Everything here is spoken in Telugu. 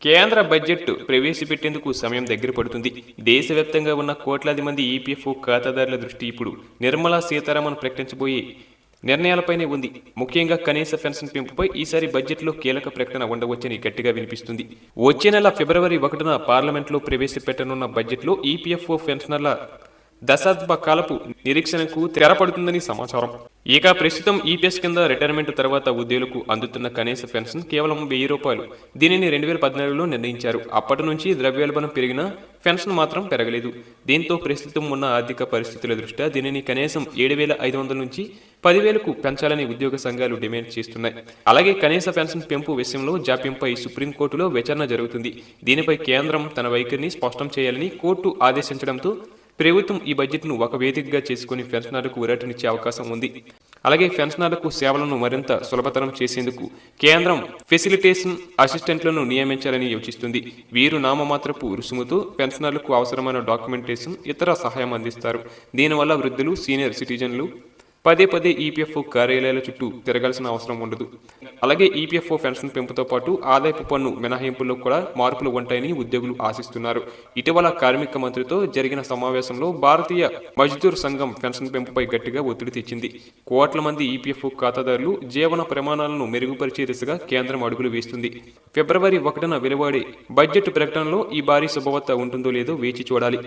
కేంద్ర బడ్జెట్ ప్రవేశపెట్టేందుకు సమయం దగ్గర పడుతుంది. దేశవ్యాప్తంగా ఉన్న కోట్లాది మంది ఈపీఎఫ్ఓ ఖాతాదారుల దృష్టి ఇప్పుడు నిర్మలా సీతారామన్ ప్రకటించబోయే నిర్ణయాలపైనే ఉంది. ముఖ్యంగా కనీస పెన్షన్ పెంపుపై ఈసారి బడ్జెట్లో కీలక ప్రకటన ఉండవచ్చని గట్టిగా వినిపిస్తుంది. వచ్చే నెల ఫిబ్రవరి 1న పార్లమెంట్లో ప్రవేశపెట్టనున్న బడ్జెట్లో ఈపీఎఫ్ఓ పెన్షనర్ల దశాబ్ద కాలపు నిరీక్షణకు తెరపడుతుందని సమాచారం. ఇక ప్రస్తుతం ఈపీఎస్ కింద రిటైర్మెంట్ తర్వాత ఉద్యోగులకు అందుతున్న కనీస పెన్షన్ కేవలం ₹1000. దీనిని 2014లో నిర్ణయించారు. అప్పటి నుంచి ద్రవ్యోల్బణం పెరిగినా పెన్షన్ మాత్రం పెరగలేదు. దీంతో ప్రస్తుతం ఉన్న ఆర్థిక పరిస్థితుల దృష్ట్యా దీనిని కనీసం 7,500 నుంచి 10,000కు పెంచాలని ఉద్యోగ సంఘాలు డిమాండ్ చేస్తున్నాయి. అలాగే కనీస పెన్షన్ పెంపు విషయంలో జాప్యంపై సుప్రీంకోర్టులో విచారణ జరుగుతుంది. దీనిపై కేంద్రం తన వైఖరిని స్పష్టం చేయాలని కోర్టు ఆదేశించడంతో ప్రభుత్వం ఈ బడ్జెట్ను ఒక వేదికగా చేసుకుని పెన్షనర్లకు ఊరటనిచ్చే అవకాశం ఉంది. అలాగే పెన్షనర్లకు సేవలను మరింత సులభతరం చేసేందుకు కేంద్రం ఫెసిలిటేషన్ అసిస్టెంట్లను నియమించాలని యోచిస్తుంది. వీరు నామమాత్రపు రుసుముతో పెన్షనర్లకు అవసరమైన డాక్యుమెంటేషన్, ఇతర సహాయం అందిస్తారు. దీనివల్ల వృద్ధులు, సీనియర్ సిటిజన్లు పదే ఈపీఎఫ్ఓ కార్యాలయాల చుట్టూ తిరగాల్సిన అవసరం ఉండదు. అలాగే ఈపీఎఫ్ఓ పెన్షన్ పెంపుతో పాటు ఆదాయపు పన్ను మినహాయింపుల్లో కూడా మార్పులు ఉంటాయని ఉద్యోగులు ఆశిస్తున్నారు. ఇటీవల కార్మిక మంత్రితో జరిగిన సమావేశంలో భారతీయ మజ్దూర్ సంఘం పెన్షన్ పెంపుపై గట్టిగా ఒత్తిడి తెచ్చింది. కోట్ల మంది ఈపీఎఫ్ఓ ఖాతాదారులు జీవన ప్రమాణాలను మెరుగుపరిచే దిశగా కేంద్రం అడుగులు వేస్తుంది. ఫిబ్రవరి 1న వెలువడే బడ్జెట్ ప్రకటనలో ఈ భారీ శుభవార్త ఉంటుందో లేదో వేచి చూడాలి.